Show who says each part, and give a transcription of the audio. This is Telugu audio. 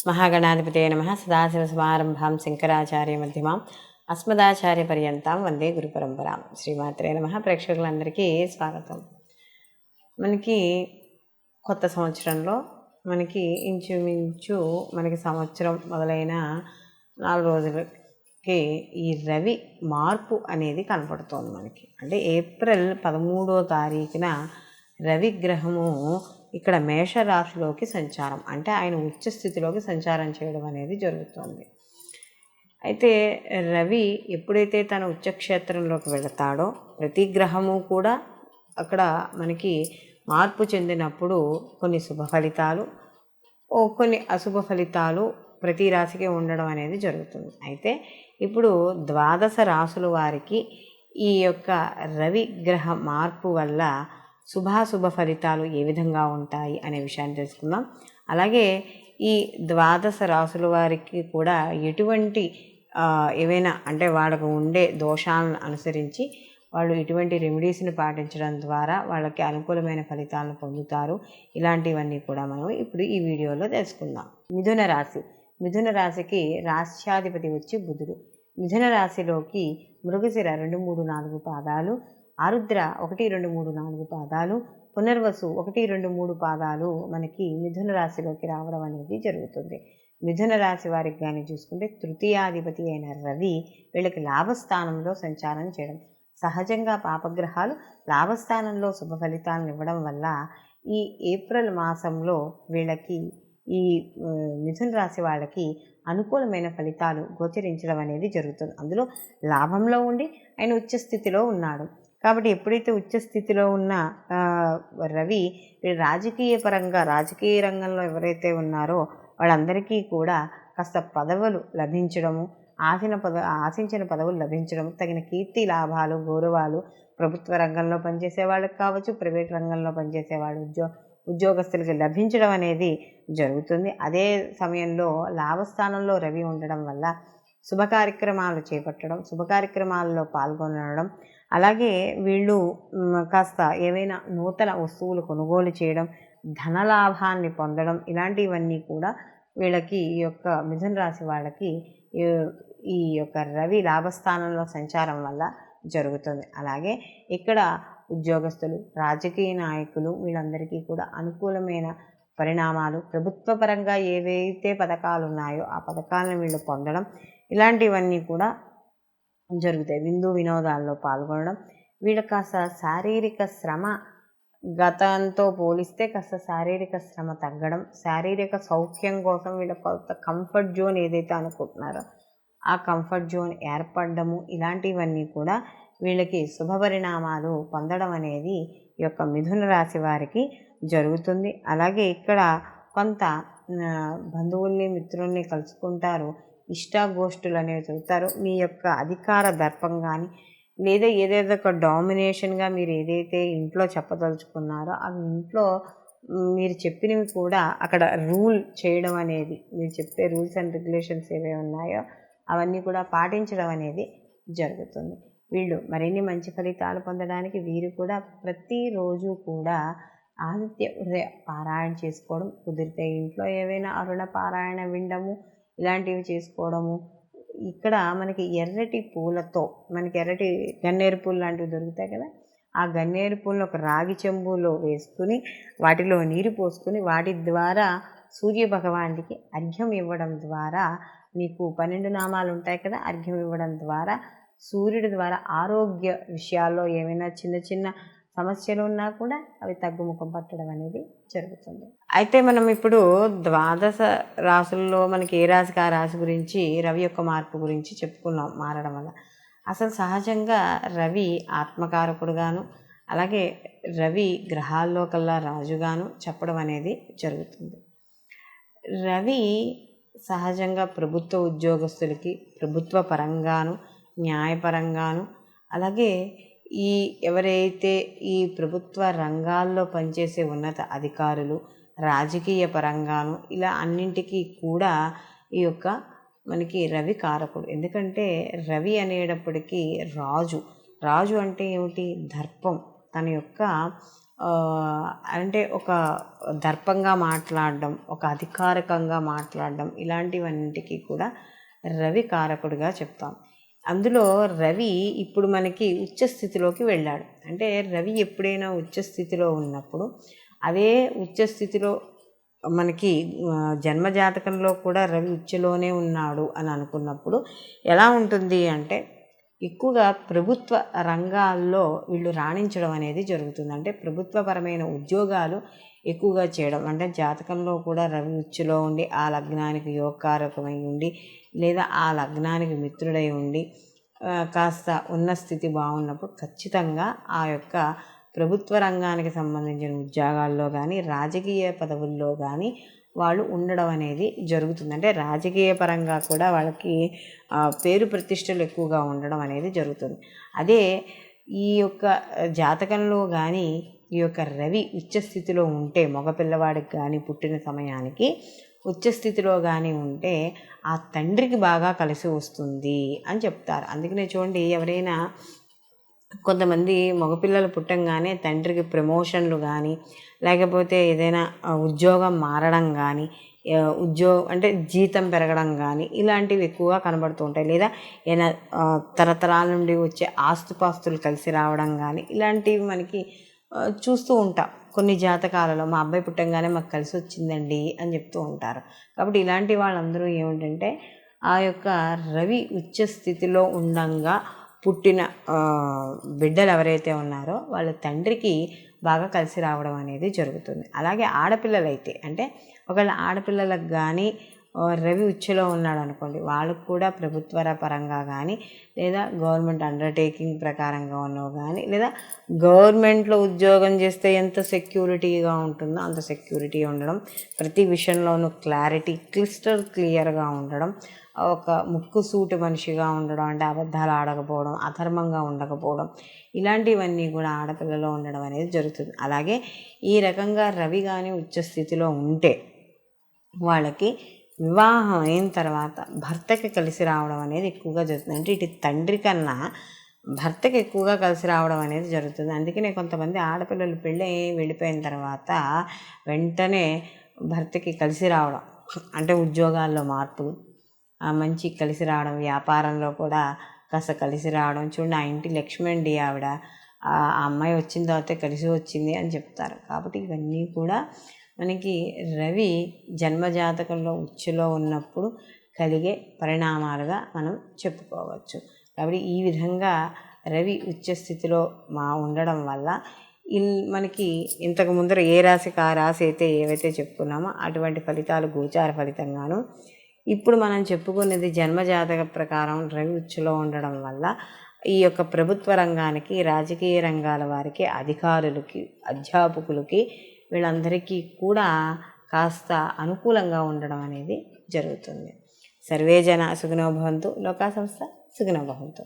Speaker 1: మహాగణాధిపతయ నమః. సదాశివసమారంభాం శంకరాచార్యమధ్యమాం అస్మదాచార్యపర్యంతం వందే గురుపరంపరాం. శ్రీమాత్రే నమః. ప్రేక్షకులందరికీ స్వాగతం. మనకి కొత్త సంవత్సరంలో మనకి ఇంచుమించు సంవత్సరం మొదలైన 4 రోజులకి ఈ రవి మార్పు అనేది కనపడుతోంది మనకి. అంటే ఏప్రిల్ 13వ తారీఖున రవి గ్రహము ఇక్కడ మేషరాశిలోకి సంచారం, అంటే ఆయన ఉచ్చ స్థితిలోకి సంచారం చేయడం అనేది జరుగుతుంది. అయితే రవి ఎప్పుడైతే తన ఉచ్చక్షేత్రంలోకి వెళతాడో ప్రతి గ్రహము కూడా అక్కడ మనకి మార్పు చెందినప్పుడు కొన్ని శుభ ఫలితాలు, కొన్ని అశుభ ఫలితాలు ప్రతి రాశికి ఉండడం అనేది జరుగుతుంది. అయితే ఇప్పుడు 12 రాశుల వారికి ఈ యొక్క రవి గ్రహ మార్పు వల్ల శుభాశుభ ఫలితాలు ఏ విధంగా ఉంటాయి అనే విషయాన్ని తెలుసుకుందాం. అలాగే ఈ 12 రాశుల వారికి కూడా ఎటువంటి ఏవైనా అంటే వాళ్ళకు ఉండే దోషాలను అనుసరించి వాళ్ళు ఇటువంటి రెమెడీస్ని పాటించడం ద్వారా వాళ్ళకి అనుకూలమైన ఫలితాలను పొందుతారు. ఇలాంటివన్నీ కూడా మనం ఇప్పుడు ఈ వీడియోలో తెలుసుకుందాం. మిథున రాశి. మిథున రాశికి రాశ్యాధిపతి వచ్చి బుధుడు. మిథున రాశిలోకి మృగశిర 2, 3, 4 పాదాలు, ఆరుద్ర 1, 2, 3, 4 పాదాలు, పునర్వసు 1, 2, 3 పాదాలు మనకి మిథున రాశిలోకి రావడం అనేది జరుగుతుంది. మిథున రాశి వారికి కానీ చూసుకుంటే తృతీయాధిపతి అయిన రవి వీళ్ళకి లాభస్థానంలో సంచారం చేయడం. సహజంగా పాపగ్రహాలు లాభస్థానంలో శుభ ఫలితాలను ఇవ్వడం వల్ల ఈ ఏప్రిల్ మాసంలో వీళ్ళకి ఈ మిథున రాశి వాళ్ళకి అనుకూలమైన ఫలితాలు గోచరించడం అనేది జరుగుతుంది. అందులో లాభంలో ఉండి ఆయన ఉచ్చస్థితిలో ఉన్నాడు కాబట్టి ఎప్పుడైతే ఉచ్చస్థితిలో ఉన్న రవి రాజకీయ రంగంలో ఎవరైతే ఉన్నారో వాళ్ళందరికీ కూడా కాస్త పదవులు లభించడము, ఆశించిన పదవులు లభించడం, తగిన కీర్తి లాభాలు గౌరవాలు ప్రభుత్వ రంగంలో పనిచేసే వాళ్ళకి కావచ్చు, ప్రైవేట్ రంగంలో పనిచేసే వాళ్ళు ఉద్యోగస్తులకి లభించడం అనేది జరుగుతుంది. అదే సమయంలో లాభస్థానంలో రవి ఉండడం వల్ల శుభ కార్యక్రమాలు చేపట్టడం, శుభ కార్యక్రమాల్లో పాల్గొనడం, అలాగే వీళ్ళు కాస్త ఏవైనా నూతన వస్తువులు కొనుగోలు చేయడం, ధనలాభాన్ని పొందడం, ఇలాంటివన్నీ కూడా వీళ్ళకి ఈ యొక్క మిథున రాశి వాళ్ళకి ఈ యొక్క రవి లాభస్థానంలో సంచారం వల్ల జరుగుతుంది. అలాగే ఇక్కడ ఉద్యోగస్తులు, రాజకీయ నాయకులు వీళ్ళందరికీ కూడా అనుకూలమైన పరిణామాలు, ప్రభుత్వ పరంగా ఏవైతే పథకాలు ఉన్నాయో ఆ పథకాలను వీళ్ళు పొందడం, ఇలాంటివన్నీ కూడా జరుగుతాయి. విందు వినోదాల్లో పాల్గొనడం, వీళ్ళకి కాస్త శారీరక శ్రమ గతంతో పోలిస్తే కాస్త శారీరక శ్రమ తగ్గడం, శారీరక సౌఖ్యం కోసం వీళ్ళ కొంత కంఫర్ట్ జోన్ ఏదైతే అనుకుంటున్నారో ఆ కంఫర్ట్ జోన్ ఏర్పడము, ఇలాంటివన్నీ కూడా వీళ్ళకి శుభ పరిణామాలు పొందడం అనేది ఈ యొక్క మిథున రాశి వారికి జరుగుతుంది. అలాగే ఇక్కడ కొంత బంధువుల్ని మిత్రుల్ని కలుసుకుంటారు, ఇష్టాగోష్ఠులు అనేవి చదువుతారు. మీ యొక్క అధికార దర్పం కానీ లేదా ఏదైతే ఒక డామినేషన్గా మీరు ఏదైతే ఇంట్లో చెప్పదలుచుకున్నారో అవి ఇంట్లో మీరు చెప్పినవి కూడా అక్కడ రూల్ చేయడం అనేది, మీరు చెప్పే రూల్స్ అండ్ రెగ్యులేషన్స్ ఏవే ఉన్నాయో అవన్నీ కూడా పాటించడం అనేది జరుగుతుంది. వీళ్ళు మరిన్ని మంచి ఫలితాలు పొందడానికి వీరు కూడా ప్రతిరోజు కూడా ఆదిత్య హృదయ పారాయణ చేసుకోవడం, కుదిరితే ఇంట్లో ఏవైనా అరుణ పారాయణ వినడము, ఇలాంటివి చేసుకోవడము. ఇక్కడ మనకి ఎర్రటి పూలతో, మనకి ఎర్రటి గన్నేరు పూలు లాంటివి దొరుకుతాయి కదా, ఆ గన్నేరు పూలను ఒక రాగి చెంబులో వేసుకుని వాటిలో నీరు పోసుకుని వాటి ద్వారా సూర్య భగవానికి అర్ఘ్యం ఇవ్వడం ద్వారా, మీకు 12 నామాలు ఉంటాయి కదా, అర్ఘ్యం ఇవ్వడం ద్వారా సూర్యుడి ద్వారా ఆరోగ్య విషయాల్లో ఏమైనా చిన్న చిన్న సమస్యలు ఉన్నా కూడా అవి తగ్గుముఖం పట్టడం అనేది జరుగుతుంది. అయితే మనం ఇప్పుడు 12 రాశుల్లో మనకి ఏ రాశికి ఆ రాశి గురించి రవి యొక్క మార్పు గురించి చెప్పుకున్నాం. మారడం వల్ల అసలు సహజంగా రవి ఆత్మకారకుడుగాను, అలాగే రవి గ్రహాల్లో కల్లా రాజుగాను చెప్పడం అనేది జరుగుతుంది. రవి సహజంగా ప్రభుత్వ ఉద్యోగస్తులకి ప్రభుత్వ పరంగాను, న్యాయపరంగాను, అలాగే ఎవరైతే ఈ ప్రభుత్వ రంగాల్లో పనిచేసే ఉన్నత అధికారులు, రాజకీయ పరంగాను, ఇలా అన్నింటికీ కూడా ఈ యొక్క మనకి రవి కారకుడు. ఎందుకంటే రవి అనేటప్పటికీ రాజు అంటే ఏమిటి? దర్పం, తన యొక్క అంటే ఒక దర్పంగా మాట్లాడడం, ఒక అధికారికంగా మాట్లాడడం, ఇలాంటివన్నిటికీ కూడా రవి కారకుడిగా చెప్తాం. అందులో రవి ఇప్పుడు మనకి ఉచ్చస్థితిలోకి వెళ్ళాడు. అంటే రవి ఎప్పుడైనా ఉచ్చస్థితిలో ఉన్నప్పుడు, అదే ఉచ్చస్థితిలో మనకి జన్మజాతకంలో కూడా రవి ఉచ్చలోనే ఉన్నాడు అని అనుకున్నప్పుడు ఎలా ఉంటుంది అంటే, ఎక్కువగా ప్రభుత్వ రంగాల్లో వీళ్ళు రాణించడం అనేది జరుగుతుంది. అంటే ప్రభుత్వపరమైన ఉద్యోగాలు ఎక్కువగా చేయడం, అంటే జాతకంలో కూడా రవి ఉచ్చులో ఉండి ఆ లగ్నానికి యోగకారకమై ఉండి, లేదా ఆ లగ్నానికి మిత్రుడై ఉండి కాస్త ఉన్న స్థితి బాగున్నప్పుడు ఖచ్చితంగా ఆ యొక్క ప్రభుత్వ రంగానికి సంబంధించిన ఉద్యోగాల్లో కానీ, రాజకీయ పదవుల్లో కానీ వాళ్ళు ఉండడం అనేది జరుగుతుంది. అంటే రాజకీయ పరంగా కూడా వాళ్ళకి పేరు ప్రతిష్టలు ఎక్కువగా ఉండడం అనేది జరుగుతుంది. అదే ఈ యొక్క జాతకంలో కానీ ఈ యొక్క రవి ఉచ్చస్థితిలో ఉంటే, మగపిల్లవాడికి కానీ పుట్టిన సమయానికి ఉచ్చస్థితిలో కానీ ఉంటే ఆ తండ్రికి బాగా కలిసి వస్తుంది అని చెప్తారు. అందుకనే చూడండి, ఎవరైనా కొంతమంది మగపిల్లలు పుట్టంగానే తండ్రికి ప్రమోషన్లు కానీ, లేకపోతే ఏదైనా ఉద్యోగం మారడం కానీ, అంటే జీతం పెరగడం కానీ ఇలాంటివి ఎక్కువగా కనబడుతూ ఉంటాయి. లేదా ఏదైనా తరతరాల నుండి వచ్చే ఆస్తుపాస్తులు కలిసి రావడం కానీ ఇలాంటివి మనకి చూస్తూ ఉంటాం. కొన్ని జాతకాలలో మా అబ్బాయి పుట్టంగానే మాకు కలిసి వచ్చిందండి అని చెప్తూ ఉంటారు. కాబట్టి ఇలాంటి వాళ్ళందరూ ఏమిటంటే, ఆ యొక్క రవి ఉచ్చ స్థితిలో ఉండంగా పుట్టిన బిడ్డలు ఎవరైతే ఉన్నారో వాళ్ళ తండ్రికి బాగా కలిసి రావడం అనేది జరుగుతుంది. అలాగే ఆడపిల్లలైతే, అంటే ఒకవేళ ఆడపిల్లలకు కానీ రవి ఉచ్చులో ఉన్నాడు అనుకోండి, వాళ్ళకు కూడా ప్రభుత్వ పరంగా కానీ, లేదా గవర్నమెంట్ అండర్టేకింగ్ ప్రకారంగా ఉన్నవి కానీ, లేదా గవర్నమెంట్లో ఉద్యోగం చేస్తే ఎంత సెక్యూరిటీగా ఉంటుందో అంత సెక్యూరిటీ ఉండడం, ప్రతి విషయంలోనూ క్లారిటీ క్లియర్గా ఉండడం, ఒక ముక్కు సూటి మనిషిగా ఉండడం, అంటే అబద్ధాలు ఆడకపోవడం, అధర్మంగా ఉండకపోవడం, ఇలాంటివన్నీ కూడా ఆడపిల్లలో ఉండడం అనేది జరుగుతుంది. అలాగే ఈ రకంగా రవి కానీ ఉచ్చస్థితిలో ఉంటే వాళ్ళకి వివాహం అయిన తర్వాత భర్తకి కలిసి రావడం అనేది ఎక్కువగా జరుగుతుంది. అంటే ఇటు తండ్రి కన్నా భర్తకి ఎక్కువగా కలిసి రావడం అనేది జరుగుతుంది. అందుకనే కొంతమంది ఆడపిల్లలు పెళ్ళి వెళ్ళిపోయిన తర్వాత వెంటనే భర్తకి కలిసి రావడం, అంటే ఉద్యోగాల్లో మార్పులు, మంచి కలిసి రావడం, వ్యాపారంలో కూడా కాస్త కలిసి రావడం. చూడండి, ఆ ఇంటి లక్ష్మి అండి ఆవిడ, ఆ అమ్మాయి వచ్చిన తర్వాతే కలిసి వచ్చింది అని చెప్తారు. కాబట్టి ఇవన్నీ కూడా మనకి రవి జన్మజాతకంలో ఉచ్చులో ఉన్నప్పుడు కలిగే పరిణామాలుగా మనం చెప్పుకోవచ్చు. కాబట్టి ఈ విధంగా రవి ఉచ్చస్థితిలో ఉండడం వల్ల మనకి ఇంతకు ముందర ఏ రాశికి ఆ రాశి అయితే ఏవైతే చెప్పుకున్నామో అటువంటి ఫలితాలు గోచార ఫలితంగాను, ఇప్పుడు మనం చెప్పుకునేది జన్మజాతక ప్రకారం రవి ఉచ్చులో ఉండడం వల్ల ఈ యొక్క ప్రభుత్వ రంగానికి, రాజకీయ రంగాల వారికి, అధికారులకి, అధ్యాపకులకి, వీళ్ళందరికీ కూడా కాస్త అనుకూలంగా ఉండడం అనేది జరుగుతుంది. సర్వే జన సుఖినో భవంతు, లోకా సంస్థ సుఖినో భవంతు.